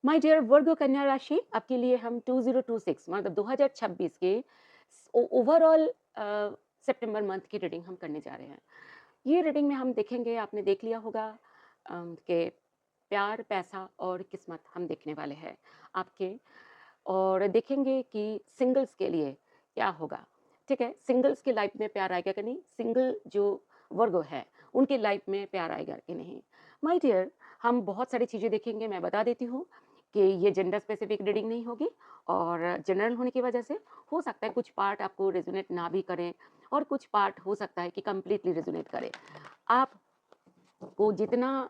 My dear Virgo कन्या राशि, आपके लिए हम 2026 मतलब 2026 के ओवरऑल सितंबर मंथ की रीडिंग हम करने जा रहे हैं। ये रीडिंग में हम देखेंगे, आपने देख लिया होगा कि प्यार, पैसा और किस्मत हम देखने वाले हैं आपके। और देखेंगे कि सिंगल्स के लिए क्या होगा। ठीक है, सिंगल्स की लाइफ में प्यार आएगा कि नहीं, सिंगल जो वर्गो है उनकी लाइफ में प्यार आएगा कि नहीं। माय डियर, हम बहुत सारी चीज़ें देखेंगे। मैं बता देती हूँ कि ये जेंडर स्पेसिफिक रीडिंग नहीं होगी और जनरल होने की वजह से हो सकता है कुछ पार्ट आपको रेजोनेट ना भी करें और कुछ पार्ट हो सकता है कि कंप्लीटली रेजोनेट करे। आप को जितना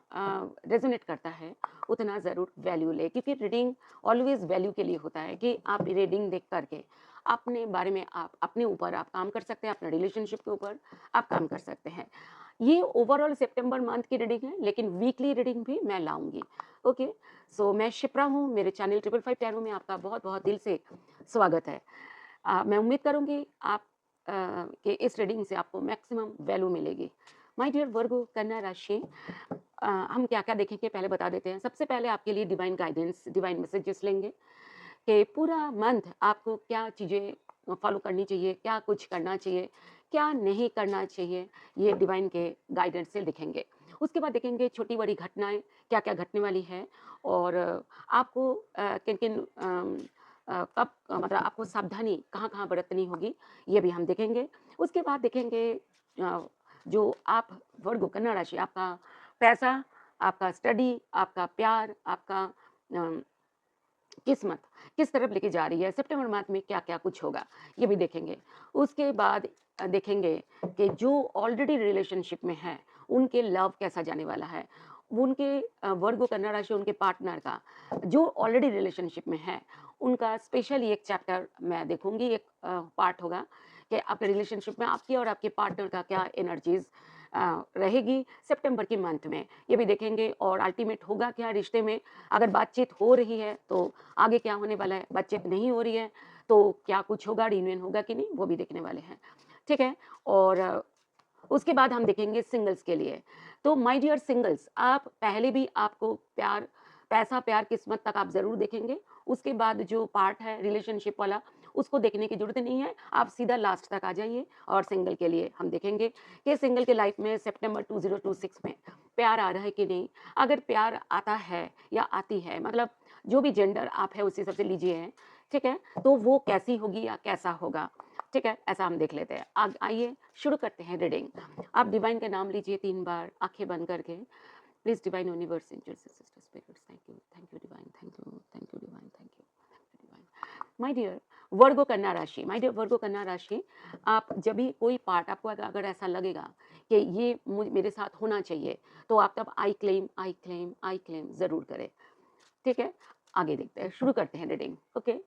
रेजोनेट करता है उतना ज़रूर वैल्यू ले, क्योंकि रीडिंग ऑलवेज वैल्यू के लिए होता है कि आप रीडिंग देख करके अपने बारे में, आप अपने ऊपर आप काम कर सकते हैं, अपने रिलेशनशिप के ऊपर आप काम कर सकते हैं। ये ओवरऑल सितंबर मंथ की रीडिंग है, लेकिन वीकली रीडिंग भी मैं लाऊंगी। ओके, सो मैं शिप्रा हूँ, मेरे चैनल 555 टैरो में आपका बहुत बहुत दिल से स्वागत है। मैं उम्मीद करूंगी आप कि इस रीडिंग से आपको मैक्सिमम वैल्यू मिलेगी। माय डियर वर्गो कन्या राशि, हम क्या-क्या देखेंगे पहले बता देते हैं। सबसे पहले आपके लिए डिवाइन गाइडेंस, डिवाइन मैसेजेस लेंगे कि पूरा मंथ आपको क्या चीज़ें फॉलो करनी चाहिए, क्या कुछ करना चाहिए, क्या नहीं करना चाहिए, ये डिवाइन के गाइडेंस से दिखेंगे। उसके बाद देखेंगे छोटी-बड़ी घटनाएँ क्या-क्या घटने वाली है और आपको किन-किन कब मतलब आपको सावधानी कहाँ-कहाँ बरतनी होगी, ये भी हम देखेंगे। उसके बाद देखेंगे जो आप वर्गो कन्या राशि, आपका पैसा, आपका स्टडी, आपका प्यार, आपका अ, किस्मत किस तरफ लेके जा रही है, सितंबर माह में क्या-क्या कुछ होगा, ये भी देखेंगे। उसके बाद देखेंगे कि जो ऑलरेडी रिलेशनशिप में हैं, उनके लव कैसा जाने वाला है। उनके वर्गो कन्या राशि, उनके पार्टनर का जो ऑलरेडी रिलेशनशिप में है, उनका स्पेशली एक चैप्टर मैं देखूँगी, एक पार्ट होगा कि आपके रिलेशनशिप में आपकी और आपके पार्टनर का क्या एनर्जीज़ रहेगी सितंबर के मंथ में, ये भी देखेंगे। और अल्टीमेट होगा क्या रिश्ते में, अगर बातचीत हो रही है तो आगे क्या होने वाला है, बातचीत नहीं हो रही है तो क्या कुछ होगा, रियूनियन होगा कि नहीं, वो भी देखने वाले हैं। ठीक है, और उसके बाद हम देखेंगे सिंगल्स के लिए। तो माय डियर सिंगल्स, आप पहले भी आपको प्यार, पैसा, प्यार, किस्मत तक आप ज़रूर देखेंगे। उसके बाद जो पार्ट है रिलेशनशिप वाला, उसको देखने की ज़रूरत नहीं है। आप सीधा लास्ट तक आ जाइए और सिंगल के लिए हम देखेंगे कि सिंगल के लाइफ में सितंबर 2026 में प्यार आ रहा है कि नहीं। अगर प्यार आता है या आती है, मतलब जो भी जेंडर आप है उस हिसाब से लीजिए, ठीक है? तो वो कैसी होगी या कैसा होगा, ठीक है? ऐसा हम देख लेते हैं। आइए शुरू करते हैं रीडिंग। आप डिवाइन का नाम लीजिए 3 बार आँखें बंद करके। Please divine universe, angels, sister spirits, thank you divine, thank you divine, thank you divine. My dear Virgo कन्या राशि, माय डियर वर्गो कन्या राशि, आप जब भी कोई पार्ट आपको अगर ऐसा लगेगा कि ये मेरे साथ होना चाहिए, तो आप तब आई claim, I claim, I claim ज़रूर करें। ठीक है? आगे देखते हैं, शुरू करते हैं रीडिंग। ओके?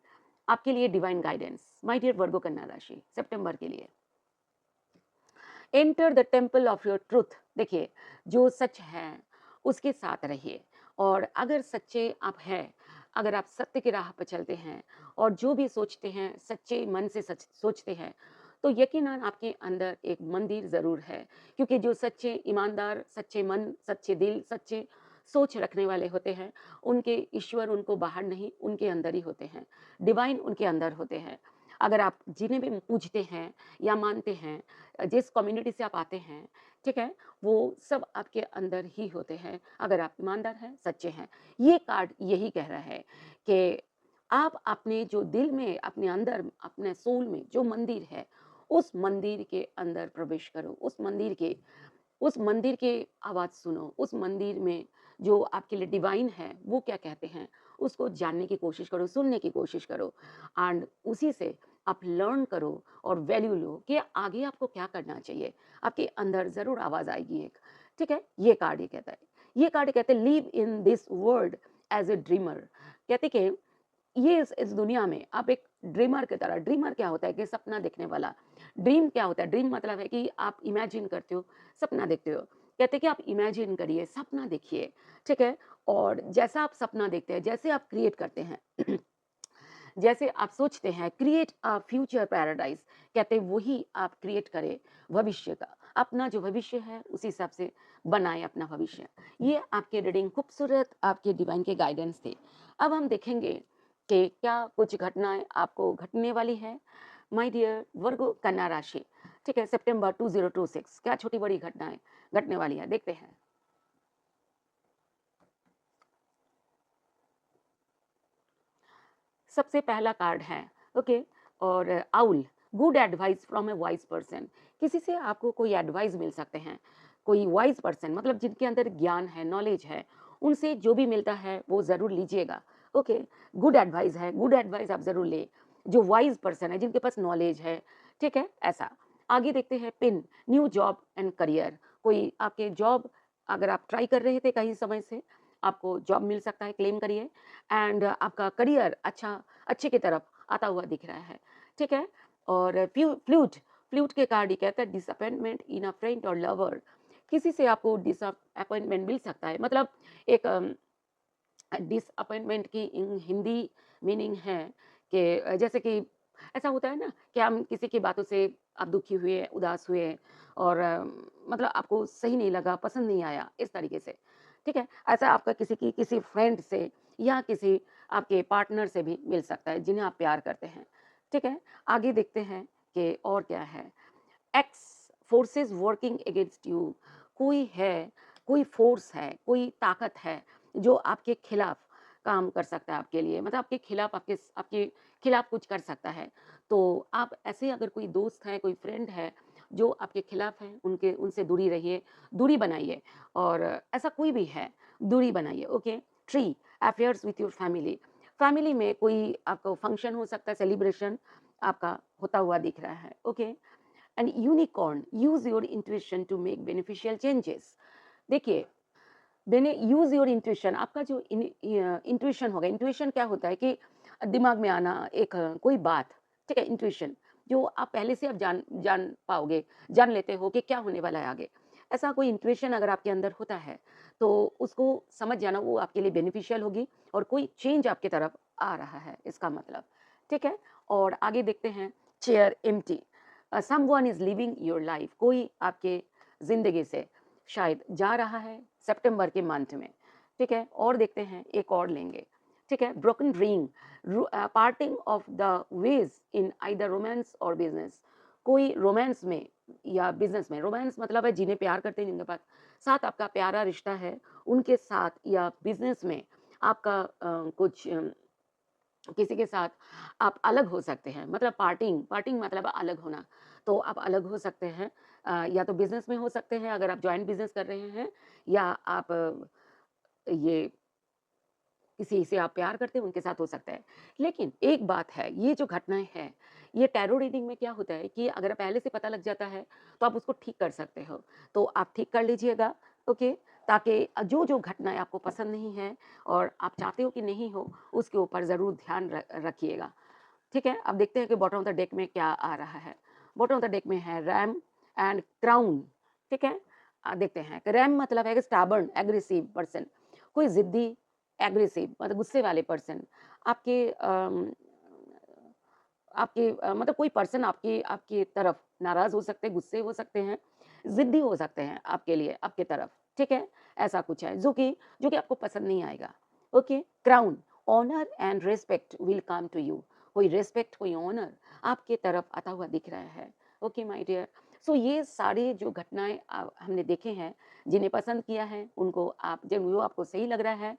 आपके लिए divine guidance, my dear Virgo कन्या राशि, सितंबर के लिए। Enter the temple of your truth. देखिए, जो सच है उसके साथ रहिए। और अगर सच्चे आप हैं, अगर आप सत्य की राह पर चलते हैं और जो भी सोचते हैं सच्चे मन से सच सोचते हैं, तो यकीनन आपके अंदर एक मंदिर ज़रूर है। क्योंकि जो सच्चे ईमानदार, सच्चे मन, सच्चे दिल, सच्चे सोच रखने वाले होते हैं, उनके ईश्वर उनको बाहर नहीं, उनके अंदर ही होते हैं। डिवाइन उनके अंदर होते हैं। अगर आप जिन्हें भी पूजते हैं या मानते हैं, जिस कम्युनिटी से आप आते हैं, ठीक है? वो सब आपके अंदर ही होते हैं, अगर आप ईमानदार हैं, सच्चे हैं। ये कार्ड यही कह रहा है कि आप अपने जो दिल में, अपने अंदर, अपने सोल में जो मंदिर है, उस मंदिर के अंदर प्रवेश करो। उस मंदिर के आवाज़ सुनो, उस मंदिर में जो आपके लिए डिवाइन है, वो क्या कहते हैं, उसको जानने की कोशिश करो, सुनने की कोशिश करो एंड उसी से आप लर्न करो और वैल्यू लो कि आगे आपको क्या करना चाहिए। आपके अंदर ज़रूर आवाज़ आएगी एक, ठीक है? ये कार्ड ये कहता है। ये कार्ड कहते हैं live in this world as a dreamer. कहते कि ये इस दुनिया में आप एक ड्रीमर की तरह, ड्रीमर क्या होता है कि सपना देखने वाला। ड्रीम क्या होता है? ड्रीम मतलब है कि आप इमेजिन करते हो, सपना देखते हो। कहते हैं कि आप इमेजिन करिए, सपना देखिए, ठीक है? और जैसा आप सपना देखते हैं, जैसे आप क्रिएट करते हैं जैसे आप सोचते हैं, क्रिएट अ फ्यूचर पैराडाइज, कहते हैं वही आप क्रिएट करें भविष्य का। अपना जो भविष्य है उसी हिसाब से बनाएं अपना भविष्य। ये आपके रीडिंग खूबसूरत आपके डिवाइन के गाइडेंस थे। अब हम देखेंगे कि क्या कुछ घटनाएं आपको घटने वाली है। माय डियर वर्गो कन्या राशि, ठीक है, सितंबर 2026 क्या छोटी बड़ी घटनाएं घटने वाली है, देखते हैं। सबसे पहला कार्ड है, ओके, और owl, good advice from A wise person. किसी से आपको कोई एडवाइस मिल सकते हैं, कोई वाइज पर्सन मतलब जिनके अंदर ज्ञान है, नॉलेज है, उनसे जो भी मिलता है वो ज़रूर लीजिएगा। ओके, गुड एडवाइस है, गुड एडवाइस आप ज़रूर ले, जो वाइज पर्सन है, जिनके पास नॉलेज है, ठीक है, ऐसा। आगे देखते हैं pin, new job and career. कोई आपके जॉब अगर आप ट्राई कर रहे थे कहीं समय से, आपको जॉब मिल सकता है, क्लेम करिए। एंड आपका करियर अच्छे की तरफ आता हुआ दिख रहा है, ठीक है। और फ्लूट, फ्लूट के कार्ड ये कहता है डिसअपॉइंटमेंट इन अ फ्रेंड और लवर। किसी से आपको डिसअपॉइंटमेंट मिल सकता है, मतलब एक डिसअपॉइंटमेंट की हिंदी मीनिंग है कि जैसे कि ऐसा होता है ना कि हम किसी की बातों से आप दुखी हुए, उदास हुए और मतलब आपको सही नहीं लगा, पसंद नहीं आया, इस तरीके से, ठीक है। ऐसा आपका किसी फ्रेंड से या किसी आपके पार्टनर से भी मिल सकता है जिन्हें आप प्यार करते हैं, ठीक है। आगे देखते हैं कि और क्या है। X forces working against you. कोई है, कोई फोर्स है, कोई ताकत है जो आपके खिलाफ काम कर सकता है आपके लिए, मतलब आपके खिलाफ आपके खिलाफ कुछ कर सकता है। तो आप ऐसे अगर कोई दोस्त है, कोई फ्रेंड है जो आपके खिलाफ है, उनके उनसे दूरी रहिए, दूरी बनाइए। और ऐसा कोई भी है, दूरी बनाइए। Okay, tree, affairs with your family. Family में कोई आपको फंक्शन हो सकता है, सेलिब्रेशन आपका होता हुआ दिख रहा है। Okay, and unicorn, use your intuition to make beneficial changes. देखिए, मैंने यूज योर इंट्यूशन, आपका जो इंट्यूशन होगा, इंट्यूशन क्या होता है कि दिमाग में आना एक कोई बात, ठीक है, इंट्यूशन जो आप पहले से आप जान जान पाओगे, जान लेते हो कि क्या होने वाला है आगे। ऐसा कोई इंट्यूशन अगर आपके अंदर होता है तो उसको समझ जाना, वो आपके लिए बेनिफिशियल होगी और कोई चेंज आपकी तरफ आ रहा है इसका मतलब, ठीक है। और आगे देखते हैं, chair empty, someone is living your life. कोई आपके जिंदगी से शायद जा रहा है सितंबर के मंथ में, ठीक है। और देखते हैं, एक और लेंगे, ठीक है। Broken ring, parting of the wedge in either romance और बिजनेस। कोई रोमांस में या बिजनेस में, रोमांस मतलब है जिन्हें प्यार करते हैं, जिनके पास साथ आपका प्यारा रिश्ता है, उनके साथ, या बिजनेस में आपका कुछ किसी के साथ आप अलग हो सकते हैं, मतलब पार्टिंग, पार्टिंग मतलब अलग होना। तो आप अलग हो सकते हैं, या तो बिजनेस में हो सकते हैं अगर आप जॉइंट बिजनेस कर रहे हैं, या आप ये किसी से आप प्यार करते हैं उनके साथ हो सकता है। लेकिन एक बात है, ये जो घटनाएं हैं, ये टैरो रीडिंग में क्या होता है कि अगर पहले से पता लग जाता है तो आप उसको ठीक कर सकते हो, तो आप ठीक कर लीजिएगा। ओके, ताकि जो जो घटनाएं आपको पसंद नहीं है और आप चाहते हो कि नहीं हो, उसके ऊपर ज़रूर ध्यान रखिएगा, ठीक है। अब देखते हैं कि बॉटम ऑफ द डेक में क्या आ रहा है। बॉटम ऑफ द डेक में है रैम एंड क्राउन, ठीक है। देखते हैं, रैम मतलब है स्टैबर्न एग्रेसिव पर्सन, कोई जिद्दी एग्रेसिव मतलब गुस्से वाले पर्सन, आपके मतलब कोई पर्सन आपके आपके तरफ नाराज हो सकते हैं, गुस्से हो सकते हैं, जिद्दी हो सकते हैं आपके लिए, आपके तरफ, ठीक है। ऐसा कुछ है जो कि आपको पसंद नहीं आएगा। Okay, crown, honour and respect will come to you. कोई रेस्पेक्ट, कोई ऑनर आपके तरफ आता हुआ दिख रहा है। ओके माय डियर, सो ये सारे जो घटनाएं हमने देखे हैं, जिन्हें पसंद किया है उनको आप, जब वो आपको सही लग रहा है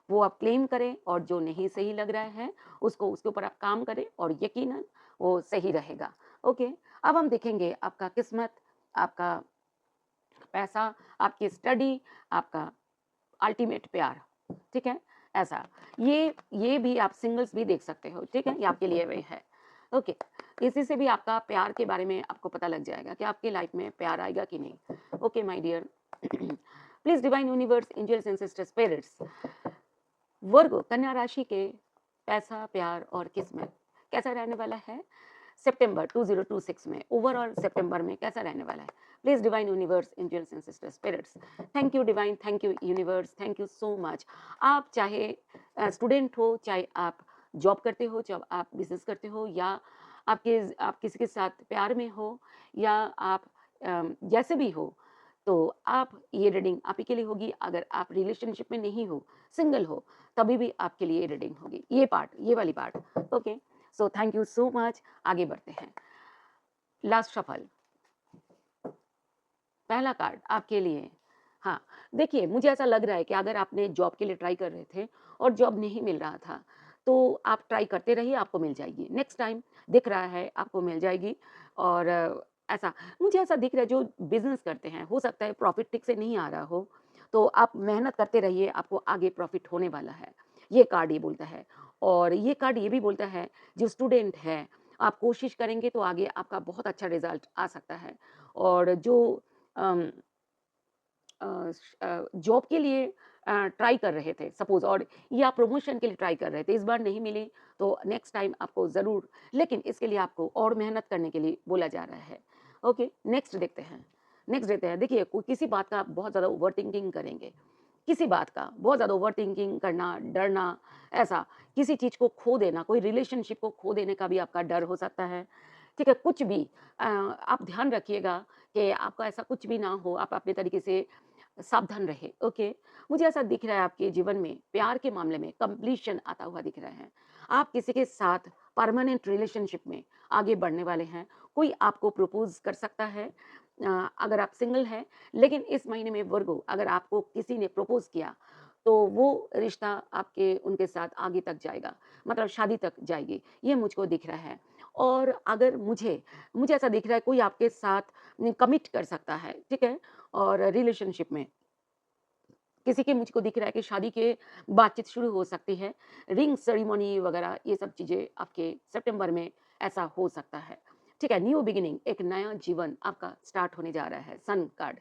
वो आप क्लेम करें, और जो नहीं सही लग रहा है उसको, उसके ऊपर आप काम करें और यकीनन वो सही रहेगा। ओके, अब हम देखेंगे आपका किस्मत, आपका पैसा, आपकी स्टडी, आपका अल्टीमेट प्यार, ठीक है। ऐसा, ये भी आप सिंगल्स भी देख सकते हो, ठीक है, ये आपके लिए वही है। ओके, इसी से भी आपका प्यार के बारे में आपको पता लग जाएगा कि आपकी लाइफ में प्यार आएगा कि नहीं। Okay my dear, please divine universe, angels and sister spirits, वर्ग कन्या राशि के पैसा, प्यार और किस्मत कैसा रहने वाला है सितंबर 2026 में, ओवरऑल सितंबर में कैसा रहने वाला है। Please divine universe, angels and sister spirits, thank you divine, thank you universe, thank you so much. आप चाहे स्टूडेंट हो, चाहे आप जॉब करते हो, चाहे आप बिजनेस करते हो, या आप किसी के साथ प्यार में हो, या आप जैसे भी हो, तो आप ये रीडिंग आप ही के लिए होगी। अगर आप रिलेशनशिप में नहीं हो, सिंगल हो, तभी भी आपके लिए ये रीडिंग होगी। ये पार्ट, ये वाली part. Okay, so thank you so much. आगे बढ़ते हैं। लास्ट शफल, पहला कार्ड आपके लिए। हाँ, देखिए मुझे ऐसा लग रहा है कि अगर आपने जॉब के लिए ट्राई कर रहे थे और जॉब नहीं मिल रहा था, तो आप ट्राई करते रहिए, आपको मिल जाएगी। नेक्स्ट टाइम दिख रहा है आपको मिल जाएगी। और ऐसा मुझे ऐसा दिख रहा है जो बिज़नेस करते हैं, हो सकता है प्रॉफ़िट ठीक से नहीं आ रहा हो, तो आप मेहनत करते रहिए, आपको आगे प्रॉफ़िट होने वाला है। ये कार्ड ये बोलता है। और ये कार्ड ये भी बोलता है, जो स्टूडेंट है, आप कोशिश करेंगे तो आगे आपका बहुत अच्छा रिज़ल्ट आ सकता है। और जो अम, जॉब के लिए ट्राई कर रहे थे सपोज़, और या प्रमोशन के लिए ट्राई कर रहे थे, इस बार नहीं मिली, तो नेक्स्ट टाइम आपको ज़रूर, लेकिन इसके लिए आपको और मेहनत करने के लिए बोला जा रहा है। ओके, नेक्स्ट देखते हैं। नेक्स्ट देखते हैं। देखिए, कोई किसी बात का आप बहुत ज़्यादा ओवरथिंकिंग करेंगे, किसी बात का बहुत ज़्यादा ओवरथिंकिंग करना, डरना, ऐसा किसी चीज़ को खो देना, कोई रिलेशनशिप को खो देने का भी आपका डर हो सकता है। ठीक है, कुछ भी आप ध्यान रखिएगा कि आपका ऐसा कुछ भी ना हो, आप अपने तरीके से सावधान रहे। ओके, मुझे ऐसा दिख रहा है आपके जीवन में प्यार के मामले में कंप्लीशन आता हुआ दिख रहा है। आप किसी के साथ परमानेंट रिलेशनशिप में आगे बढ़ने वाले हैं। कोई आपको प्रपोज कर सकता है, अगर आप सिंगल हैं। लेकिन इस महीने में वर्गो, अगर आपको किसी ने प्रपोज किया, तो वो रिश्ता आपके उनके साथ आगे तक जाएगा, मतलब शादी तक जाएगी, ये मुझको दिख रहा है। और अगर मुझे मुझे ऐसा दिख रहा है कोई आपके साथ कमिट कर सकता है, ठीक है? और रिलेशनशिप में किसी के मुझको दिख रहा है कि शादी के बातचीत शुरू हो सकती है। रिंग सेरेमनी वगैरह ये सब चीज़ें आपके सितंबर में ऐसा हो सकता है। ठीक है, न्यू बिगिनिंग, एक नया जीवन आपका स्टार्ट होने जा रहा है। सन कार्ड,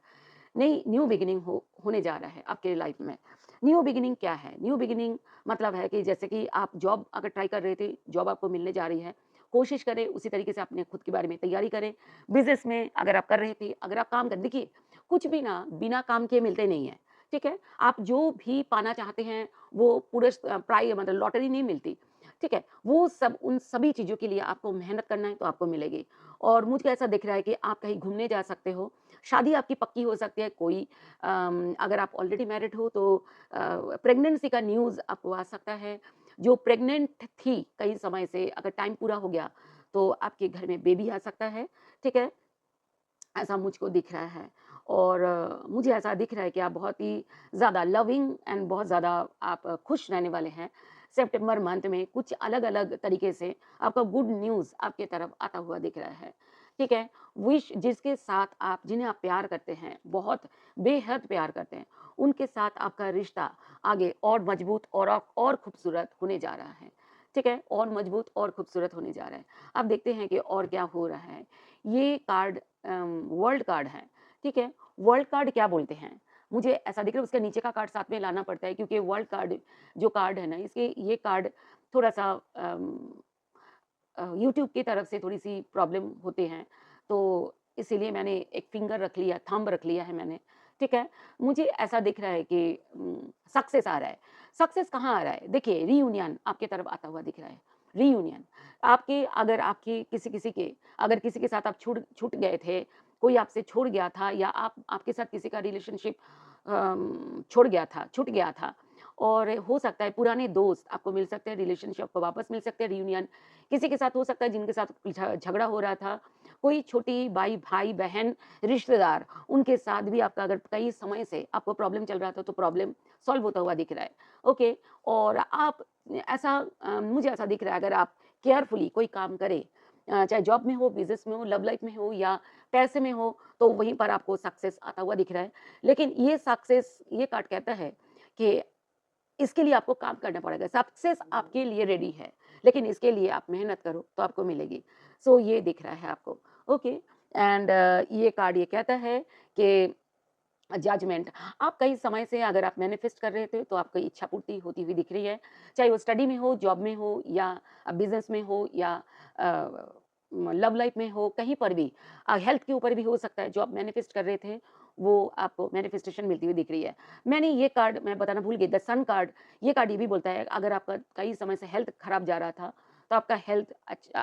नई न्यू बिगिनिंग होने जा रहा है आपके लाइफ में। न्यू बिगिनिंग क्या है? न्यू बिगिनिंग मतलब है कि जैसे कि आप जॉब अगर ट्राई कर रहे थे, जॉब आपको मिलने जा रही है, कोशिश करें उसी तरीके से अपने खुद के बारे में तैयारी करें। बिज़नेस में अगर आप कर रहे थे, अगर आप काम कर देखिए, कुछ भी ना बिना काम किए मिलते नहीं है, ठीक है? आप जो भी पाना चाहते हैं, वो प्राइ मतलब लॉटरी नहीं मिलती, ठीक है? वो सब उन सभी चीज़ों के लिए आपको मेहनत करना है, तो आपको मिलेगी। और मुझे ऐसा दिख रहा है कि आप कहीं घूमने जा सकते हो, शादी आपकी पक्की हो सकती है। कोई अगर आप ऑलरेडी मैरिड हो तो प्रेगनेंसी का न्यूज़ आपको आ सकता है। जो प्रेग्नेंट थी कई समय से, अगर टाइम पूरा हो गया, तो आपके घर में बेबी आ सकता है, ठीक है? ऐसा मुझको दिख रहा है। और मुझे ऐसा दिख रहा है कि आप बहुत ही ज़्यादा लविंग एंड बहुत ज़्यादा आप खुश रहने वाले हैं। सितंबर मंथ में कुछ अलग-अलग तरीके से आपका गुड न्यूज़ आपकी तरफ आता हुआ दिख रहा है, ठीक है? विश जिसके साथ आप जिन्हें आप प्यार करते हैं, बहुत बेहद प्यार करते हैं, उनके साथ आपका रिश्ता आगे और मजबूत और खूबसूरत होने जा रहा है, ठीक है? और मजबूत और खूबसूरत होने जा रहा है। अब देखते हैं कि और क्या हो रहा है। ये कार्ड वर्ल्ड कार्ड है, ठीक है? वर्ल्ड कार्ड क्या बोलते हैं? मुझे ऐसा दिख रहा है उसके नीचे का कार्ड साथ में लाना पड़ता है, क्योंकि वर्ल्ड कार्ड जो कार्ड है ना, इसके ये कार्ड थोड़ा-सा यूट्यूब की तरफ से थोड़ी-सी प्रॉब्लम होते हैं, तो इसीलिए मैंने एक फिंगर रख लिया, थंब रख लिया है मैंने, ठीक है? मुझे ऐसा दिख रहा है कि सक्सेस आ रहा है। सक्सेस कहाँ आ रहा है? देखिए, रियूनियन आपकी तरफ आता हुआ दिख रहा है, रियूनियन। आपके अगर आपके किसी-किसी के अगर किसी के साथ आप छूट गए थे, कोई आपसे छोड़ गया था, या आप आपके साथ किसी का रिलेशनशिप छोड़ गया था, छूट गया था, और हो सकता है पुराने दोस्त आपको मिल सकते हैं, रिलेशनशिप आपको वापस मिल सकते हैं, रियूनियन किसी के साथ हो सकता है जिनके साथ झगड़ा हो रहा था, कोई छोटी भाई-बहन, रिश्तेदार, उनके साथ भी आपका अगर कई समय से आपको प्रॉब्लम चल रहा था, तो प्रॉब्लम सॉल्व होता हुआ दिख रहा है। ओके, और आप ऐसा मुझे ऐसा दिख रहा है, अगर आप केयरफुली कोई काम करें, चाहे जॉब में हो, बिज़नेस में हो, लव लाइफ में हो या पैसे में हो, तो वहीं पर आपको सक्सेस आता हुआ दिख रहा है। लेकिन ये सक्सेस, ये कार्ड कहता है कि इसके लिए आपको काम करना पड़ेगा। सक्सेस आपके लिए रेडी है, लेकिन इसके लिए आप मेहनत करो तो आपको मिलेगी। सो ये दिख रहा है आपको। ओके, एंड ये कार्ड ये कहता है कि जजमेंट, आप कई समय से अगर आप मैनिफेस्ट कर रहे थे, तो आपकी इच्छा पूर्ति होती हुई दिख रही है। चाहे वो स्टडी में हो, जॉब में हो, या बिज़नेस में हो, या लव लाइफ में हो, कहीं पर भी। हेल्थ के ऊपर भी हो सकता है, जो आप मैनिफेस्ट कर रहे थे, वो आपको मैनिफेस्टेशन मिलती हुई दिख रही है। मैंने ये कार्ड मैं बताना भूल गई, द सन कार्ड, ये कार्ड ये भी बोलता है, अगर आपका कई समय से हेल्थ खराब जा रहा था, तो आपका हेल्थ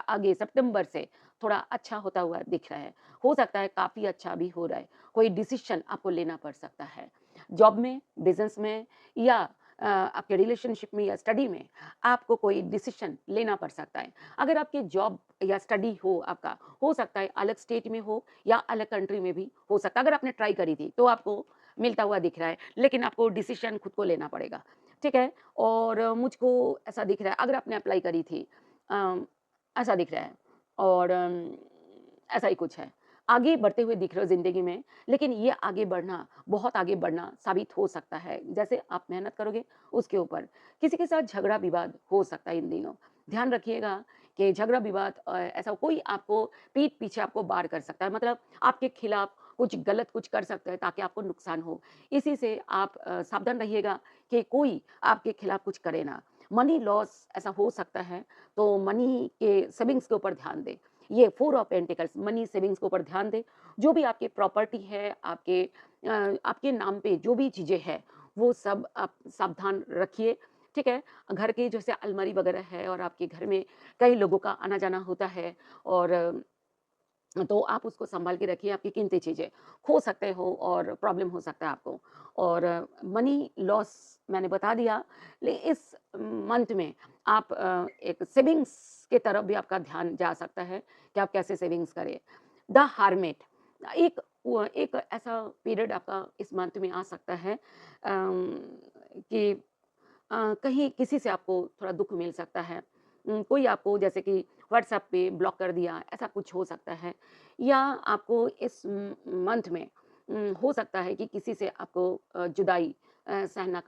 आगे सितंबर से थोड़ा अच्छा होता हुआ दिख रहा है। हो सकता है काफ़ी अच्छा भी हो रहा है। कोई डिसीज़न आपको लेना पड़ सकता है। जॉब में, बिज़नेस में या आपके रिलेशनशिप में या स्टडी में आपको कोई डिसीज़न लेना पड़ सकता है। अगर आपकी जॉब या स्टडी हो आपका, हो सकता है अलग स्टेट में हो या अलग कंट्री में भी हो सकता है। अगर आपने ट्राई करी थी, तो आपको मिलता हुआ दिख रहा है, लेकिन आपको डिसीज़न खुद को लेना पड़ेगा, ठीक है? और मुझको ऐसा दिख रहा है अगर आपने अप्लाई करी थी अ, ऐसा दिख रहा है और ऐसा ही कुछ है। आगे बढ़ते हुए दिख रहे हो ज़िंदगी में, लेकिन ये आगे बढ़ना, बहुत आगे बढ़ना साबित हो सकता है। जैसे आप मेहनत करोगे उसके ऊपर। किसी के साथ झगड़ा-विवाद हो सकता है इन दिनों। ध्यान रखिएगा कि झगड़ा-विवाद ऐसा कोई आपको पीठ पीछे आपको वार कर सकता है। मतलब आपके खिलाफ कुछ गलत कुछ कर सकता है ताकि आपको नुकसान हो। इसी से आप सावधान रहिएगा कि कोई आपके खिलाफ कुछ करे ना। मनी लॉस ऐसा हो सकता है, तो मनी के सेविंग्स के ऊपर ध्यान दें। ये 4 ऑफ पेंटिकल्स मनी सेविंग्स के ऊपर ध्यान दें। जो भी आपकी प्रॉपर्टी है, आपके नाम पे जो भी चीज़ें हैं, वो सब आप सावधान रखिए, ठीक है? घर की जैसे अलमारी वगैरह है और आपके घर में कई लोगों का आना-जाना होता है और तो आप उसको सँभाल के रखिए, आपकी कीमती चीज़ें खो सकते हो और प्रॉब्लम हो सकता है आपको। और मनी लॉस मैंने बता दिया, इस मंथ में आप एक सेविंग्स की तरफ भी आपका ध्यान जा सकता है कि आप कैसे सेविंग्स करें। द हर्मिट एक ऐसा पीरियड आपका इस मंथ में आ सकता है कि कहीं किसी से आपको थोड़ा दुःख मिल सकता है। कोई आपको जैसे कि व्हाट्सएप पे ब्लॉक कर दिया, ऐसा कुछ हो सकता है। या आपको इस मंथ में हो सकता है कि किसी से आपको जुदाई सहन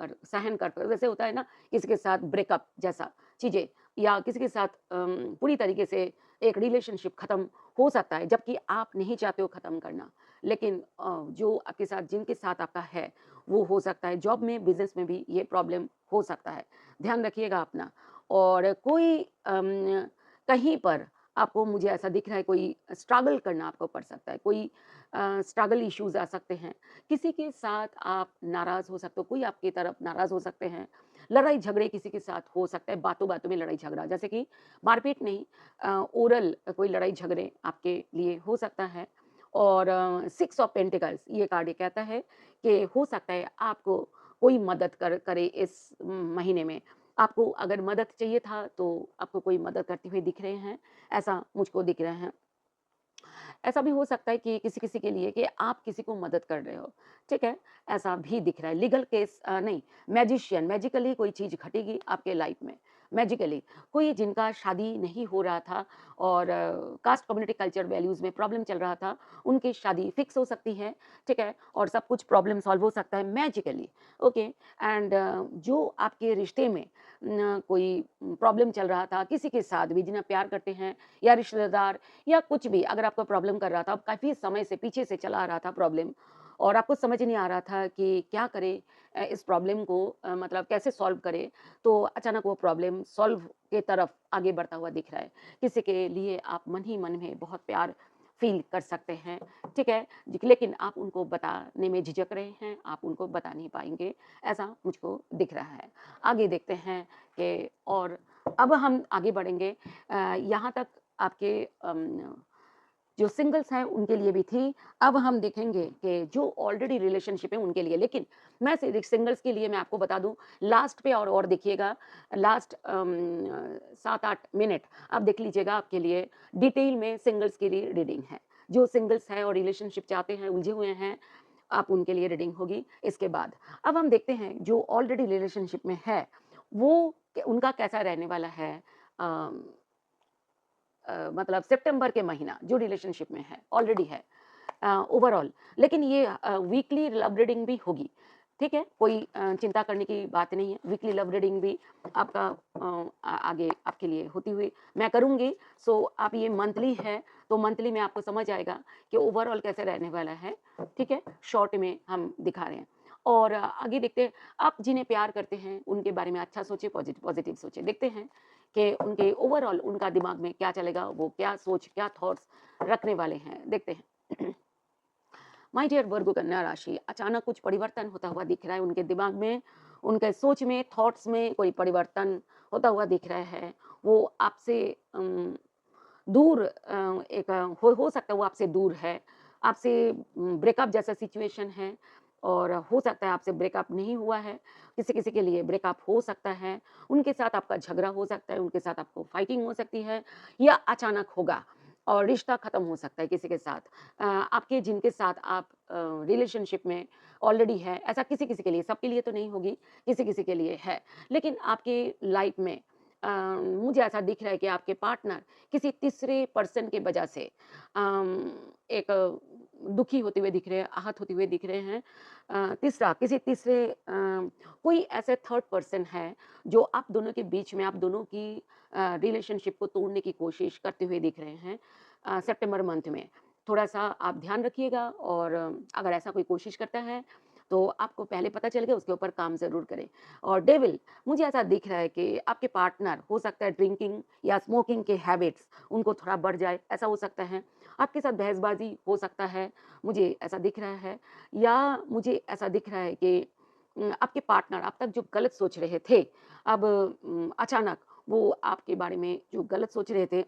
कर जैसे होता है ना, किसी के साथ ब्रेकअप जैसा चीज़ें या किसी के साथ पूरी तरीके से एक रिलेशनशिप ख़त्म हो सकता है, जबकि आप नहीं चाहते हो ख़त्म करना। लेकिन जो आपके साथ जिनके साथ आपका है, वो हो सकता है जॉब में, बिज़नेस में भी ये प्रॉब्लम हो सकता है। ध्यान रखिएगा अपना और कोई कहीं पर आपको मुझे ऐसा दिख रहा है कोई स्ट्रगल करना आपको पड़ सकता है, कोई स्ट्रगल इश्यूज़ आ सकते हैं। किसी के साथ आप नाराज़ हो सकते हो, कोई आपकी तरफ नाराज़ हो सकते हैं। लड़ाई-झगड़े किसी के साथ हो सकता है, बातों-बातों में लड़ाई-झगड़ा जैसे कि मारपीट नहीं ओरल कोई लड़ाई-झगड़े आपके लिए हो सकता है। और 6 ऑफ पेंटिकल्स ये कार्ड ये कहता है कि हो सकता है आपको कोई मदद करे इस महीने में। आपको अगर मदद चाहिए था तो आपको कोई मदद करते हुए दिख रहे हैं, ऐसा मुझको दिख रहा है। ऐसा भी हो सकता है कि किसी-किसी के लिए कि आप किसी को मदद कर रहे हो, ठीक है? ऐसा भी दिख रहा है। लीगल केस नहीं, मैजिशियन मैजिकली कोई चीज़ घटेगी आपके लाइफ में, मैजिकली। कोई जिनका शादी नहीं हो रहा था और कास्ट कम्युनिटी कल्चर वैल्यूज़ में प्रॉब्लम चल रहा था, उनकी शादी फिक्स हो सकती है, ठीक है? और सब कुछ प्रॉब्लम सॉल्व हो सकता है मैजिकली, ओके? एंड जो आपके रिश्ते में कोई प्रॉब्लम चल रहा था किसी के साथ भी जिन्हें प्यार करते हैं या रिश्तेदार या कुछ भी अगर आपको प्रॉब्लम कर रहा था, काफ़ी समय से पीछे से चला आ रहा था प्रॉब्लम और आपको समझ नहीं आ रहा था कि क्या करें इस प्रॉब्लम को मतलब कैसे सॉल्व करें, तो अचानक वो प्रॉब्लम सॉल्व के तरफ आगे बढ़ता हुआ दिख रहा है। किसी के लिए आप मन ही मन में बहुत प्यार फ़ील कर सकते हैं, ठीक है? लेकिन आप उनको बताने में झिझक रहे हैं, आप उनको बता नहीं पाएँगे, ऐसा मुझको दिख रहा है। आगे देखते हैं कि और अब हम आगे बढ़ेंगे यहाँ तक आपके जो सिंगल्स हैं उनके लिए भी थी। अब हम देखेंगे कि जो ऑलरेडी रिलेशनशिप है उनके लिए। लेकिन मैं सिंगल्स के लिए मैं आपको बता दूँ लास्ट पे और देखिएगा लास्ट 7-8 मिनट आप देख लीजिएगा आपके लिए डिटेल में सिंगल्स के लिए रीडिंग है। जो सिंगल्स हैं और रिलेशनशिप चाहते हैं, उलझे हुए हैं, आप उनके लिए रीडिंग होगी इसके बाद। अब हम देखते हैं जो ऑलरेडी रिलेशनशिप में है, वो उनका कैसा रहने वाला है अ मतलब सितंबर के महीना जो रिलेशनशिप में है, ऑलरेडी है ओवरऑल। लेकिन ये वीकली लव रीडिंग भी होगी, ठीक है? कोई चिंता करने की बात नहीं है। वीकली लव रीडिंग भी आपका आगे आपके लिए होती हुई मैं करूँगी। सो आप ये मंथली है, तो मंथली में आपको समझ आएगा कि ओवरऑल कैसे रहने वाला है, ठीक है? शॉर्ट में हम दिखा रहे हैं। और आगे देखते हैं, आप जिन्हें प्यार करते हैं, उनके बारे में अच्छा सोचिए, पॉज़िटिव सोचिए। देखते हैं कि उनके ओवरऑल उनका दिमाग में क्या चलेगा, वो क्या सोच, क्या थॉट्स रखने वाले हैं, देखते हैं। माय डियर वर्गो कन्या राशि, अचानक कुछ परिवर्तन होता हुआ दिख रहा है उनके दिमाग में, उनके सोच में, थॉट्स में कोई परिवर्तन होता हुआ दिख रहा है, वो आपसे दूर एक हो सकता है वो आपसे दूर है, आपसे ब्रेकअप जैसा सिचुएशन है और हो सकता है आपसे ब्रेकअप नहीं हुआ है, किसी-किसी के लिए ब्रेकअप हो सकता है, उनके साथ आपका झगड़ा हो सकता है, उनके साथ आपको फाइटिंग हो सकती है या अचानक होगा और रिश्ता खत्म हो सकता है किसी के साथ। आपके जिनके साथ आप रिलेशनशिप में ऑलरेडी है, ऐसा किसी-किसी के लिए, सबके लिए तो नहीं होगी, किसी-किसी के लिए है। लेकिन आपके लाइफ में मुझे ऐसा दिख रहा है कि आपके पार्टनर किसी तीसरे पर्सन की वजह से एक दुखी होते हुए दिख रहे हैं, आहत होते हुए दिख रहे हैं। तीसरा किसी तीसरे कोई ऐसे थर्ड पर्सन है जो आप दोनों के बीच में आप दोनों की रिलेशनशिप को तोड़ने की कोशिश करते हुए दिख रहे हैं सितंबर मंथ में। थोड़ा-सा आप ध्यान रखिएगा और अगर ऐसा कोई कोशिश करता है, तो आपको पहले पता चल गया उसके ऊपर काम ज़रूर करें। और डेविल मुझे ऐसा दिख रहा है कि आपके पार्टनर हो सकता है ड्रिंकिंग या स्मोकिंग के हैबिट्स उनको थोड़ा बढ़ जाए, ऐसा हो सकता है। आपके साथ बहसबाज़ी हो सकता है, मुझे ऐसा दिख रहा है या मुझे ऐसा दिख रहा है कि आपके पार्टनर अब तक जो गलत सोच रहे थे, अब अचानक वो आपके बारे में जो गलत सोच रहे थे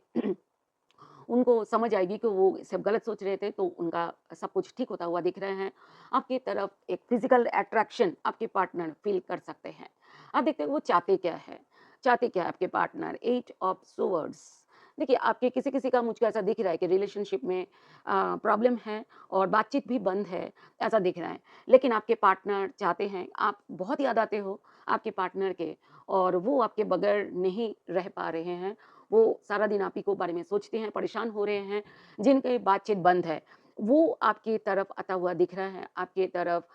उनको समझ आएगी कि वो सब गलत सोच रहे थे, तो उनका सब कुछ ठीक होता हुआ दिख रहे हैं। आपकी तरफ एक फिज़िकल अट्रैक्शन आपके पार्टनर फ़ील कर सकते हैं। अब देखते हैं वो चाहते क्या है? चाहते क्या है आपके पार्टनर? 8 ऑफ सोवर्ड्स देखिए, आपके किसी-किसी का मुझको ऐसा दिख रहा है कि रिलेशनशिप में प्रॉब्लम है और बातचीत भी बंद है, ऐसा दिख रहा है। लेकिन आपके पार्टनर चाहते हैं आप बहुत याद आते हो आपके पार्टनर के और वो आपके बगैर नहीं रह पा रहे हैं। वो सारा दिन आप ही को बारे में सोचते हैं, परेशान हो रहे हैं, जिनकी बातचीत बंद है, वो आपकी तरफ आता हुआ दिख रहा है, आपकी तरफ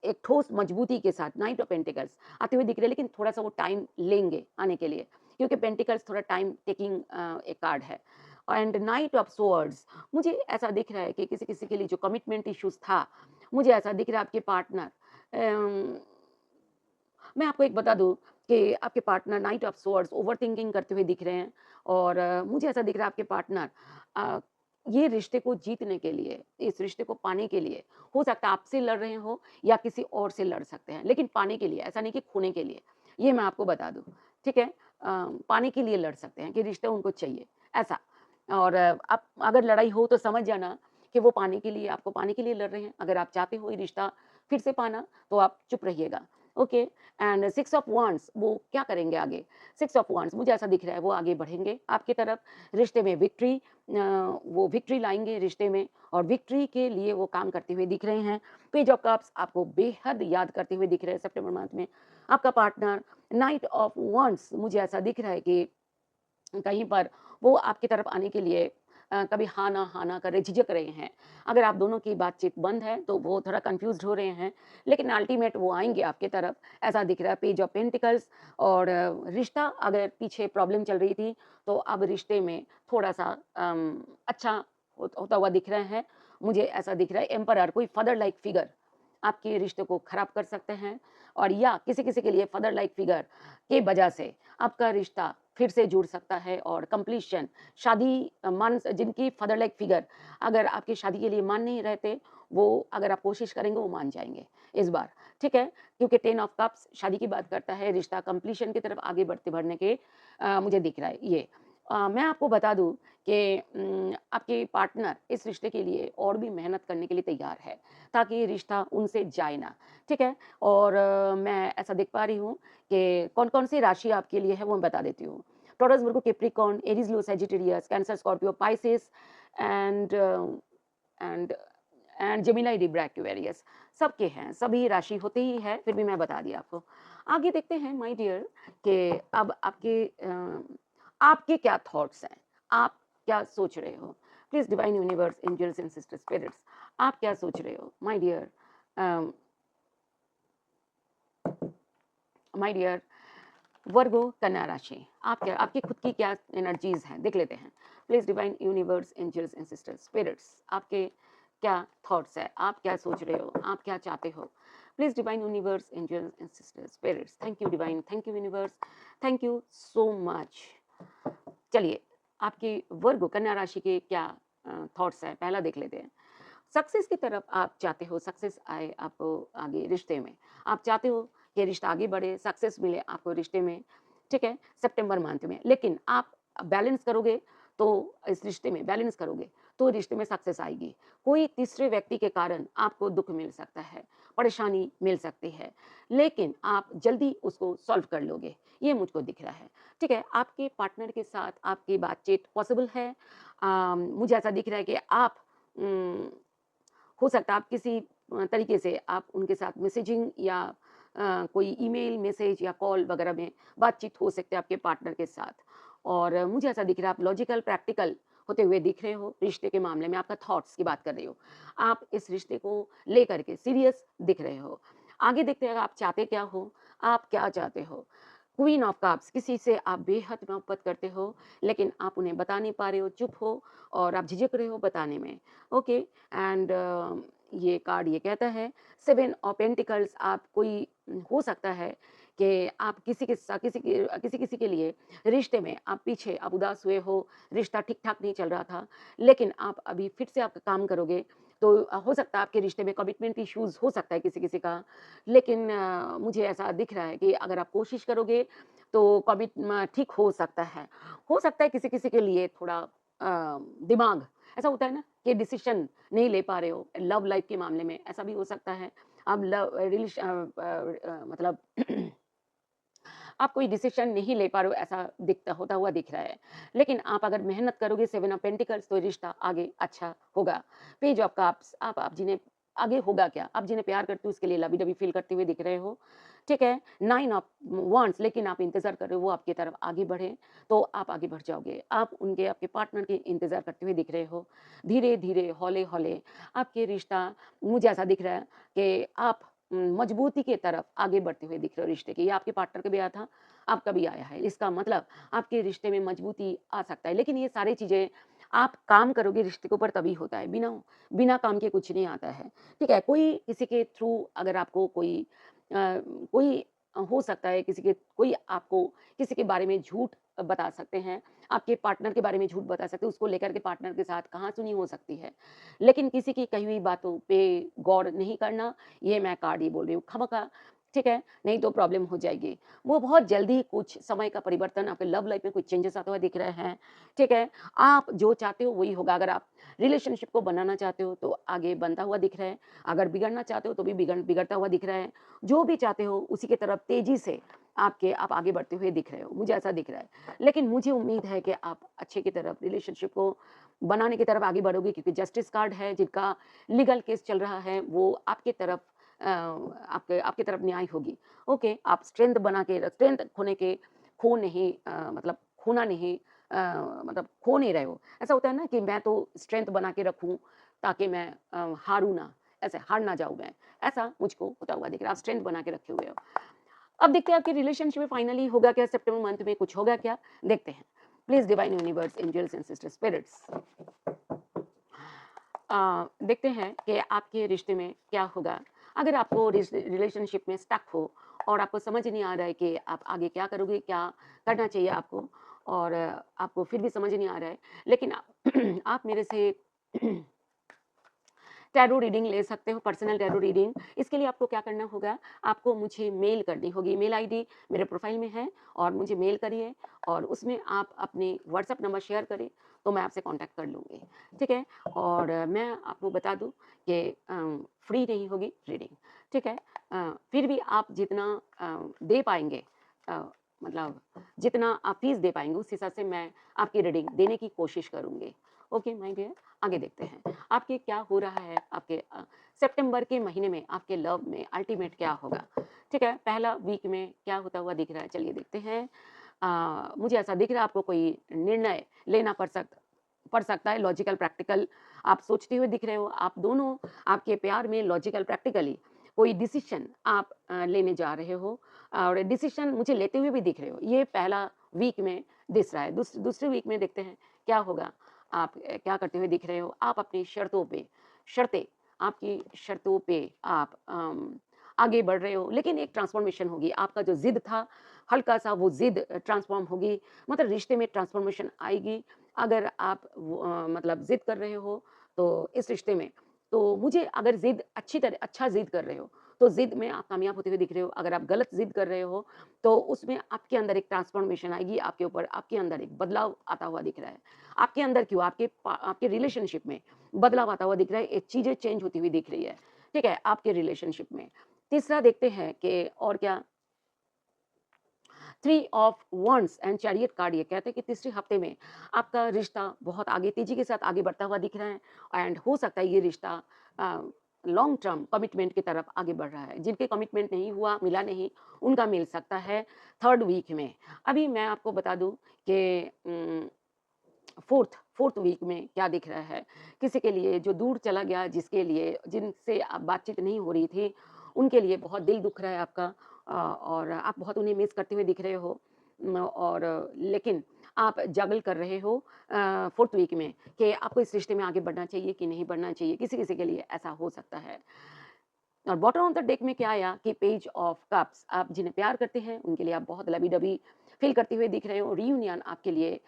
एक ठोस मजबूती के साथ नाइट ऑफ पेंटिकल्स आते हुए दिख रहे हैं, लेकिन थोड़ा-सा वो टाइम लेंगे आने के लिए, क्योंकि पेंटिकल्स थोड़ा टाइम टेकिंग एक कार्ड है। एंड नाइट ऑफ सोवर्ड्स मुझे ऐसा दिख रहा है कि किसी-किसी के लिए जो कमिटमेंट इश्यूज़ था, मुझे ऐसा दिख रहा है आपके पार्टनर अम मैं आपको एक बता दूँ कि आपके partner night of swords overthinking करते हुए दिख रहे हैं और मुझे ऐसा दिख रहा है आपके पार्टनर अ, ये रिश्ते को जीतने के लिए, इस रिश्ते को पाने के लिए, हो सकता है आपसे लड़ रहे हो या किसी और से लड़ सकते हैं, लेकिन पाने के लिए, ऐसा नहीं कि खोने के लिए। ये मैं आपको बता दूँ, ठीक है? पाने के लिए लड़ सकते हैं कि रिश्ता उनको चाहिए, ऐसा। और आप अगर लड़ाई हो तो समझ जाना कि वो पाने के लिए आपको पाने के लिए लड़ रहे हैं। अगर आप चाहते हो ये रिश्ता फिर से पाना, तो आप चुप रहिएगा, ओके? एंड 6 ऑफ वांड्स वो क्या करेंगे आगे? 6 ऑफ वांड्स मुझे ऐसा दिख रहा है वो आगे बढ़ेंगे आपकी तरफ, रिश्ते में विक्ट्री वो विक्ट्री लाएँगे रिश्ते में और विक्ट्री के लिए वो काम करते हुए दिख रहे हैं। पेज ऑफ कप्स आपको बेहद याद करते हुए दिख रहे हैं सितंबर मंथ में। आपका पार्टनर नाइट ऑफ वांड्स मुझे ऐसा दिख रहा है कि कहीं पर वो आपकी तरफ आने के लिए कभी हाँ ना कर रहे, झिझक रहे हैं। अगर आप दोनों की बातचीत बंद है, तो वो थोड़ा कन्फ्यूज़्ड हो रहे हैं, लेकिन अल्टीमेट वो आएँगे आपकी तरफ, ऐसा दिख रहा है। पेज ऑफ पेंटिकल्स और रिश्ता अगर पीछे प्रॉब्लम चल रही थी, तो अब रिश्ते में थोड़ा-सा अच्छा होता हुआ दिख रहा है। मुझे ऐसा दिख रहा है एम्परर कोई फादर लाइक फिगर आपके रिश्ते को खराब कर सकते हैं और या किसी-किसी के लिए फादर लाइक फिगर की वजह से आपका रिश्ता फिर से जुड़ सकता है और कंप्लीशन शादी मान जिनकी फादर लाइक फिगर अगर आपकी शादी के लिए मान नहीं रहते, वो अगर आप कोशिश करेंगे वो मान जाएँगे इस बार, ठीक है? क्योंकि 10 ऑफ कप्स शादी की बात करता है, रिश्ता कंप्लीशन की तरफ आगे बढ़ने के मुझे दिख रहा है ये। मैं आपको बता दूँ कि आपके पार्टनर इस रिश्ते के लिए और भी मेहनत करने के लिए तैयार है, ताकि ये रिश्ता उनसे जाए ना, ठीक है? और मैं ऐसा देख पा रही हूँ कि कौन-कौन सी राशि आपके लिए है वो मैं बता देती हूँ। Taurus, Virgo, Capricorn, Aries, Leo, Sagittarius, cancer, Scorpio, Pisces and and and Gemini, Libra, Aquarius सबके हैं, सभी राशि होते ही है, फिर भी मैं बता दी आपको। आगे देखते हैं माय डियर कि अब आपके क्या थॉट्स हैं? आप क्या सोच रहे हो? Please divine universe, angels and sister spirits आप क्या सोच रहे हो? अ, माय डियर वर्गो कन्या राशि आप क्या आपकी खुद की क्या एनर्जीज हैं देख लेते हैं please divine universe angels and sister spirits आपके क्या थॉट्स है आप क्या सोच रहे हो आप क्या चाहते हो please divine universe angels and sister spirits thank you divine thank you universe thank you so much चलिए आपकी वर्गो कन्या राशि के क्या थॉट्स हैं पहला देख लेते हैं सक्सेस की तरफ आप चाहते हो सक्सेस आए आपको आगे रिश्ते में आप चाहते हो कि रिश्ता आगे बढ़े सक्सेस मिले आपको रिश्ते में ठीक है, सितंबर मंथ में। लेकिन आप बैलेंस करोगे तो इस रिश्ते में बैलेंस करोगे तो रिश्ते में सक्सेस आएगी। कोई तीसरे व्यक्ति के कारण आपको दुःख मिल सकता है, परेशानी मिल सकती है, लेकिन आप जल्दी उसको सॉल्व कर लोगे, ये मुझको दिख रहा है। ठीक है, आपके पार्टनर के साथ आपकी बातचीत पॉसिबल है। मुझे ऐसा दिख रहा है कि आप उम हो सकता है आप किसी तरीके से आप उनके साथ मैसेजिंग या कोई ईमेल, मैसेज या कॉल वगैरह में बातचीत हो सकती है आपके पार्टनर के साथ। और मुझे ऐसा दिख रहा है आप लॉजिकल, प्रैक्टिकल होते हुए दिख रहे हो रिश्ते के मामले में, आपका थॉट्स की बात कर रही हो। आप इस रिश्ते को लेकर के सीरियस दिख रहे हो। आगे देखते हैं आप चाहते क्या हो, आप क्या चाहते हो? क्वीन ऑफ कप्स, किसी से आप बेहद मोहब्बत करते हो, लेकिन आप उन्हें बता नहीं पा रहे हो, चुप हो और आप झिझक रहे हो बताने में। ओके, एंड ये कार्ड ये कहता है 7 ऑफ पेंटिकल्स। आप कोई हो सकता है कि आप किसी के साथ किसी के लिए रिश्ते में आप पीछे आप उदास हुए हो, रिश्ता ठीक-ठाक नहीं चल रहा था, लेकिन आप अभी फिर से आप काम करोगे तो हो सकता है आपके रिश्ते में कमिटमेंट इश्यूज़ हो सकता है किसी-किसी का। लेकिन मुझे ऐसा दिख रहा है कि अगर आप कोशिश करोगे तो कमिट म ठीक हो सकता है। हो सकता है किसी-किसी के लिए थोड़ा दिमाग ऐसा होता है ना कि डिसीज़न नहीं ले पा रहे हो लव लाइफ़ के मामले में, ऐसा भी हो सकता है। आप मतलब आप कोई डिसीज़न नहीं ले पा रहे हो ऐसा दिखता होता हुआ दिख रहा है। लेकिन आप अगर मेहनत करोगे 7 ऑफ पेंटिकल्स तो रिश्ता आगे अच्छा होगा। पेज ऑफ कप्स, आप जिन्हें आगे होगा क्या? आप जिन्हें प्यार करते हो उसके लिए लवी-डवी फ़ील करते हुए दिख रहे हो। ठीक है? 9 ऑफ वांड्स, लेकिन आप इंतज़ार कर रहे हो वो आपकी तरफ आगे बढ़े, तो आप आगे बढ़ जाओगे। आप उनके आपके पार्टनर के इंतज़ार करते हुए दिख रहे हो। धीरे-धीरे, हौले-हौले आपके रिश्ता मुझे ऐसा दिख रहा है कि आप मजबूती की तरफ आगे बढ़ते हुए दिख रहे हो रिश्ते के। ये आपके पार्टनर का भी आया था, आपका भी आया है। इसका मतलब आपके रिश्ते में मजबूती आ सकता है। लेकिन ये सारी चीज़ें आप काम करोगे रिश्ते के ऊपर तभी होता है, बिना बिना काम के कुछ नहीं आता है। ठीक है? कोई किसी के थ्रू अगर आपको कोई हो सकता है किसी के कोई आपको किसी के बारे में झूठ बता सकते हैं, आपके पार्टनर के बारे में झूठ बता सकते हैं, उसको लेकर के पार्टनर के साथ कहा-सुनी हो सकती है। लेकिन किसी की कही हुई बातों पे गौर नहीं करना, ये मैं कार्ड ये बोल रही हूँ। खामख़ा ठीक है? नहीं तो प्रॉब्लम हो जाएगी। वो बहुत जल्दी कुछ समय का परिवर्तन आपके लव लाइफ़ में कुछ चेंजेस आते हुए दिख रहे हैं। ठीक है? आप जो चाहते हो वही होगा। अगर आप रिलेशनशिप को बनाना चाहते हो तो आगे बनता हुआ दिख रहा है। अगर बिगड़ना चाहते हो तो भी बिगड़ता हुआ दिख रहा है। जो भी चाहते हो उसी की तरफ तेज़ी से आप आगे बढ़ते हुए दिख रहे हो। मुझे ऐसा दिख रहा है। लेकिन मुझे उम्मीद है कि आप अच्छे की तरफ रिलेशनशिप को बनाने की तरफ आगे बढ़ोगे क्योंकि जस्टिस कार्ड है जिनका लीगल केस चल रहा है वो आपकी तरफ आपके आपकी तरफ न्याय होगी। ओके, आप स्ट्रेंथ खो नहीं मतलब खोना नहीं मतलब खो नहीं रहे हो। ऐसा होता है ना कि मैं तो स्ट्रेंथ बना के रखूँ ताकि मैं हारूँ ना, ऐसे हार ना जाऊँ मैं। ऐसा मुझको होता हुआ दिख रहा है, आप स्ट्रेंथ बना के रखे हुए हो। अब देखते हैं आपके रिलेशनशिप में फाइनली होगा क्या सितंबर मंथ में कुछ होगा क्या? देखते हैं। Please divine universe, angels and sister spirits देखते हैं कि आपके रिश्ते में क्या होगा। अगर आपको रिलेशनशिप में स्टक हो और आपको समझ नहीं आ रहा है कि आप आगे क्या करोगे, क्या करना चाहिए आपको और आपको फिर भी समझ नहीं आ रहा है, लेकिन आप मेरे से टैरो रीडिंग ले सकते हो, पर्सनल टैरो रीडिंग। इसके लिए आपको क्या करना होगा, आपको मुझे मेल करनी होगी। मेल आईडी मेरे प्रोफ़ाइल में है और मुझे मेल करिए और उसमें आप अपने व्हाट्सएप नंबर शेयर करें, तो मैं आपसे कॉन्टैक्ट कर लूँगी, ठीक है? और मैं आपको बता दूँ कि फ्री नहीं होगी रीडिंग, ठीक है? फिर भी आप जितना दे पाएँगे अ, मतलब जितना आप फ़ीस दे पाएँगे, उस हिसाब से मैं आपकी रीडिंग देने की कोशिश करूँगी। ओके माय डियर, आगे देखते हैं। आपके क्या हो रहा है आपके सितंबर के महीने में आपके लव में अल्टीमेट क्या होगा? ठीक है, पहला वीक में क्या होता हुआ दिख रहा है चलिए देखते हैं। मुझे ऐसा दिख रहा है आपको कोई निर्णय लेना पड़ सकता है लॉजिकल प्रैक्टिकल आप सोचते हुए दिख रहे हो। आप दोनों आपके प्यार में लॉजिकल प्रैक्टिकली कोई डिसीज़न आप लेने जा रहे हो और डिसीज़न मुझे लेते हुए भी दिख रहे हो। ये पहला वीक में दिख रहा है। दूसरे वीक में देखते हैं क्या होगा? आप क्या करते हुए दिख रहे हो? आप अपनी शर्तें आपकी शर्तों पे आप आगे बढ़ रहे हो, लेकिन एक ट्रांसफ़ॉर्मेशन होगी। आपका जो ज़िद था, हल्का-सा वो ज़िद ट्रांसफ़ॉर्म होगी, मतलब रिश्ते में ट्रांसफ़ॉर्मेशन आएगी। अगर आप मतलब ज़िद कर रहे हो, तो इस रिश्ते में, तो मुझे अगर ज़िद अच्छा ज़िद कर रहे हो, तो ज़िद में आप कामयाब होते हुए दिख रहे हो। अगर आप गलत ज़िद कर रहे हो, तो उसमें आपके अंदर एक ट्रांसफ़ॉर्मेशन आएगी, आपके ऊपर आपके अंदर एक बदलाव आता हुआ दिख रहा है। आपके अंदर क्यों? आपके रिलेशनशिप में बदलाव आता हुआ दिख रहा है, एक चीज़ें चेंज होती हुई दिख रही है, ठीक है? आपके रिलेशनशिप में। तीसरा देखते हैं कि और क्या 3 of wands and chariot card ये कहते हैं कि तीसरे हफ्ते में आपका रिश्ता बहुत आगे तेजी के साथ आगे बढ़ता हुआ दिख रहा है एंड हो सकता है ये रिश्ता लॉन्ग टर्म कमिटमेंट की तरफ आगे बढ़ रहा है। जिनके कमिटमेंट नहीं हुआ, मिला नहीं, उनका मिल सकता है थर्ड वीक में। अभी मैं आपको बता दूं कि फोर्थ फोर्थ वीक में क्या दिख रहा है। किसी के लिए जो दूर चला गया, जिसके लिए जिनसे अब बातचीत नहीं हो रही थी, उनके लिए बहुत दिल दुख रहा है आपका, और आप बहुत उन्हें मिस करते हुए दिख रहे हो। और लेकिन आप जगल कर रहे हो फोर्थ वीक में कि आपको इस रिश्ते में आगे बढ़ना चाहिए कि नहीं बढ़ना चाहिए। किसी किसी के लिए ऐसा हो सकता है। और बॉटम ऑफ द डेक में क्या आया कि पेज ऑफ कप्स, आप जिन्हें प्यार करते हैं उनके लिए आप बहुत लबी-डबी फील करते हुए दिख रहे हो। रियूनियन आपके लिए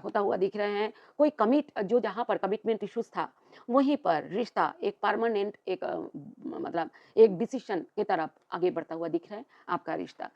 होता हुआ दिख रहे हैं। कोई कमिट जो जहाँ पर कमिटमेंट इश्यूज़ था, वहीं पर रिश्ता एक परमानेंट एक मतलब एक डिसीज़न की तरफ आगे बढ़ता हुआ दिख रहा है आपका रिश्ता।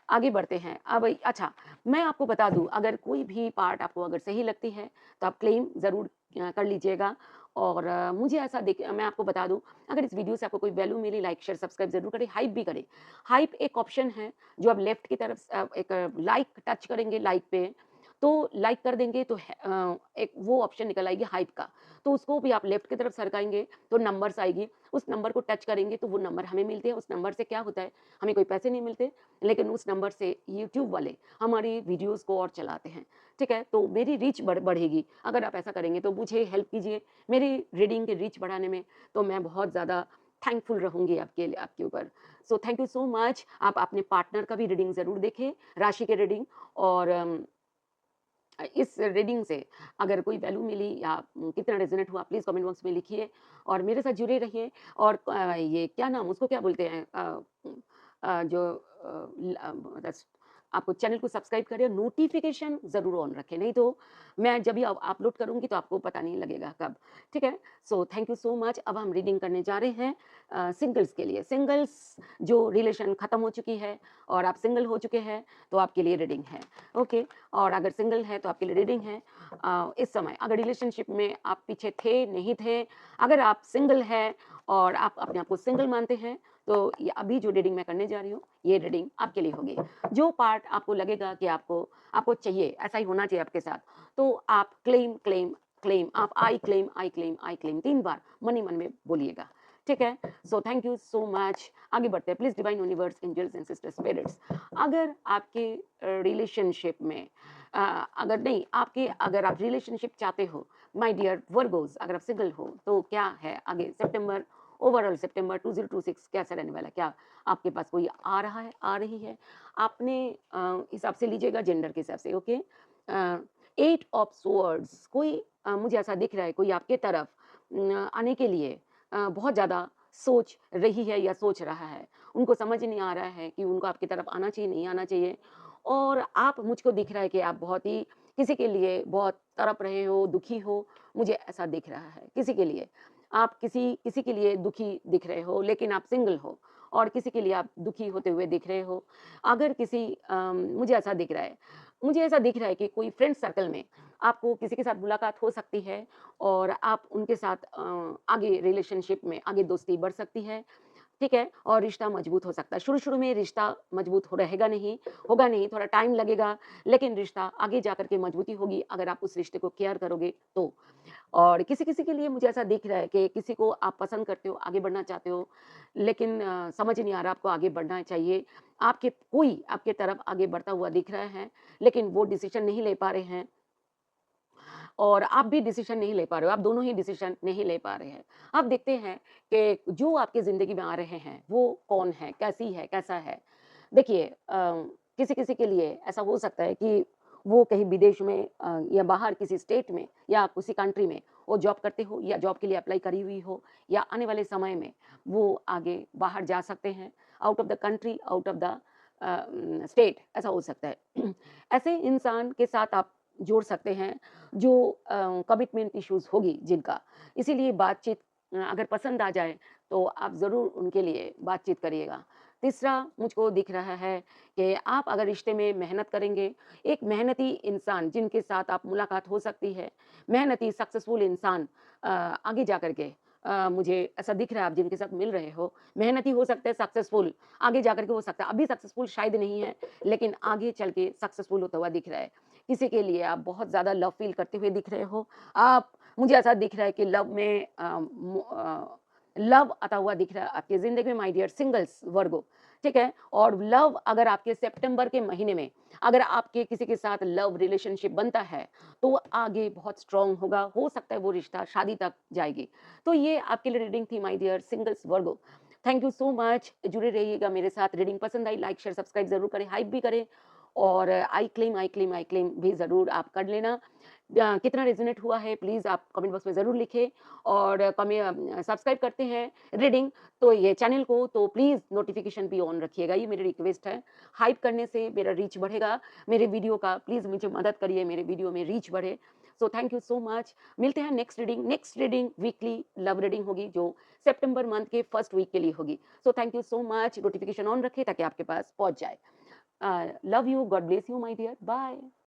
आगे बढ़ते हैं। अब अच्छा, मैं आपको बता दूँ, अगर कोई भी पार्ट आपको अगर सही लगती है, तो आप क्लेम ज़रूर कर लीजिएगा। और मुझे ऐसा दिख मैं आपको बता दूँ, अगर इस वीडियो से आपको कोई वैल्यू मिली, लाइक, शेयर, सब्सक्राइब ज़रूर करें, हाइप भी करें। हाइप एक ऑप्शन है, जो आप लेफ्ट की तरफ एक लाइक टच करेंगे, लाइक पे, तो लाइक कर देंगे तो एक वो ऑप्शन निकल आएगी हाइप का। तो उसको भी आप लेफ्ट की तरफ सरकाएँगे, तो नंबर्स आएगी, उस नंबर को टच करेंगे तो वो नंबर हमें मिलते हैं। उस नंबर से क्या होता है, हमें कोई पैसे नहीं मिलते, लेकिन उस नंबर से यूट्यूब वाले हमारी वीडियोज़ को और चलाते हैं, ठीक है? तो मेरी रीच बढ़ेगी, अगर आप ऐसा करेंगे तो मुझे हेल्प कीजिए, मेरी रीडिंग की रीच बढ़ाने में, तो मैं बहुत ज़्यादा थैंकफुल रहूँगी आपके ऊपर। सो थैंक यू सो मच। आप अपने पार्टनर का भी रीडिंग ज़रूर देखें, राशि के रीडिंग। और इस रीडिंग से अगर कोई वैल्यू मिली या कितना रेज़ोनेट हुआ, प्लीज़ कमेंट बॉक्स में लिखिए और मेरे साथ जुड़े रहिए। और ये क्या नाम उसको क्या बोलते हैं, जो मतलब आपको चैनल को सब्सक्राइब करें और नोटिफ़िकेशन ज़रूर ऑन रखें, नहीं तो मैं जब भी अपलोड करूँगी तो आपको पता नहीं लगेगा कब, ठीक है? So thank you so much. अब हम रीडिंग करने जा रहे हैं सिंगल्स के लिए। सिंगल्स जो रिलेशन ख़त्म हो चुकी है और आप सिंगल हो चुके हैं, तो आपके लिए रीडिंग है, ओके? और अगर सिंगल है तो आपके लिए रीडिंग है। इस समय अगर रिलेशनशिप में आप पीछे थे, नहीं थे, अगर आप सिंगल हैं और आप अपने आप को सिंगल मानते हैं, तो ये अभी जो रीडिंग मैं करने जा रही हूँ, ये रीडिंग आपके लिए होगी। जो पार्ट आपको लगेगा कि आपको आपको चाहिए, ऐसा ही होना चाहिए आपके साथ, तो आप क्लेम, क्लेम, क्लेम, आप I claim, I claim, I claim 3 बार मन ही मन में बोलिएगा, ठीक है? So thank you so much. आगे बढ़ते हैं। Please divine universe, angels and sister spirits, अगर आपके रिलेशनशिप में अगर नहीं आपके अगर आप रिलेशनशिप चाहते हो, माय डियर वर्गोस, अगर आप सिंगल हो, तो क्या है आगे सितंबर, ओवरऑल सितंबर 2026 कैसा रहने वाला है? क्या आपके पास कोई आ रहा है, आ रही है? आपने हिसाब से लीजिएगा, जेंडर के हिसाब से, ओके? 8 ऑफ स्वॉर्ड्स, कोई मुझे ऐसा दिख रहा है कोई आपके तरफ आने के लिए बहुत ज़्यादा सोच रही है या सोच रहा है। उनको समझ नहीं आ रहा है कि उनको आपकी तरफ आना चाहिए, नहीं आना चाहिए। और आप मुझको दिख रहा है कि आप बहुत ही किसी के लिए बहुत तड़प रहे हो, दुखी हो, मुझे ऐसा दिख रहा है। किसी के लिए आप किसी किसी के लिए दुखी दिख रहे हो, लेकिन आप सिंगल हो और किसी के लिए आप दुखी होते हुए दिख रहे हो। अगर किसी मुझे ऐसा दिख रहा है, मुझे ऐसा दिख रहा है कि कोई फ्रेंड सर्कल में आपको किसी के साथ मुलाकात हो सकती है और आप उनके साथ आगे रिलेशनशिप में आगे दोस्ती बढ़ सकती है, ठीक है? और रिश्ता मजबूत हो सकता है। शुरू-शुरू में रिश्ता मजबूत हो रहेगा नहीं, होगा नहीं, थोड़ा टाइम लगेगा, लेकिन रिश्ता आगे जाकर के मजबूती होगी अगर आप उस रिश्ते को केयर करोगे तो। और किसी-किसी के लिए मुझे ऐसा दिख रहा है कि किसी को आप पसंद करते हो, आगे बढ़ना चाहते हो, लेकिन समझ नहीं आ रहा आपको आगे बढ़ना चाहिए। आपके कोई आपके तरफ आगे बढ़ता हुआ दिख रहा है, लेकिन वो डिसीज़न नहीं ले पा रहे हैं। और आप भी डिसीज़न नहीं ले पा रहे हो, आप दोनों ही डिसीज़न नहीं ले पा रहे हैं। अब देखते हैं कि जो आपकी ज़िंदगी में आ रहे हैं, वो कौन है, कैसी है, कैसा है? देखिए किसी-किसी के लिए ऐसा हो सकता है कि वो कहीं विदेश में या बाहर किसी स्टेट में या किसी कंट्री में वो जॉब करते हो या जॉब के लिए अप्लाई करी हुई हो या आने वाले समय में वो आगे बाहर जा सकते हैं, out of the country, out of the state, ऐसा हो सकता है। ऐसे इंसान के साथ आप जोड़ सकते हैं जो कमिटमेंट इश्यूज़ होगी जिनका। इसीलिए बातचीत अगर पसंद आ जाए तो आप ज़रूर उनके लिए बातचीत करिएगा। तीसरा मुझको दिख रहा है कि आप अगर रिश्ते में मेहनत करेंगे, एक मेहनती इंसान जिनके साथ आप मुलाकात हो सकती है, मेहनती सक्सेसफुल इंसान आगे जा कर के मुझे ऐसा दिख रहा है आप जिनके साथ मिल रहे हो, मेहनती हो सकते हैं, सक्सेसफुल आगे जा कर के हो सकता है। अभी सक्सेसफुल शायद नहीं है, लेकिन आगे चल के सक्सेसफुल होता हुआ दिख रहा है। किसी के लिए आप बहुत ज़्यादा लव फ़ील करते हुए दिख रहे हो। आप मुझे ऐसा दिख रहा है कि लव आता हुआ दिख रहा है आपकी ज़िंदगी में माय डियर सिंगल्स वर्गो, ठीक है? और लव अगर आपके सितंबर के महीने में अगर आपके किसी के साथ लव रिलेशनशिप बनता है, तो वो आगे बहुत स्ट्रॉन्ग होगा, हो सकता है वो रिश्ता शादी तक जाएगी। तो ये आपके लिए रीडिंग थी my dear singles Virgo. Thank you so much, जुड़े रहिएगा मेरे साथ। रीडिंग पसंद आई लाइक, शेयर, सब्सक्राइब ज़रूर करें, हाइप भी करें और आई क्लेम भी ज़रूर आप कर लेना। कितना रेज़ोनेट हुआ है प्लीज़ आप कमेंट बॉक्स में ज़रूर लिखें और सब्सक्राइब करते हैं रीडिंग तो ये चैनल को तो प्लीज़ नोटिफ़िकेशन भी ऑन रखिएगा, ये मेरी रिक्वेस्ट है। हाइप करने से मेरा रीच बढ़ेगा, मेरे वीडियो का प्लीज़ मुझे मदद करिए, मेरे वीडियो में रीच बढ़े। So thank you so much. मिलते हैं next reading weekly love reading होगी जो सितंबर मंथ के फर्स्ट वीक के लिए होगी। So thank you so much. Notification on रखें ताकि आपके पास पहुँच जाए। Love you, God bless you my dear, bye.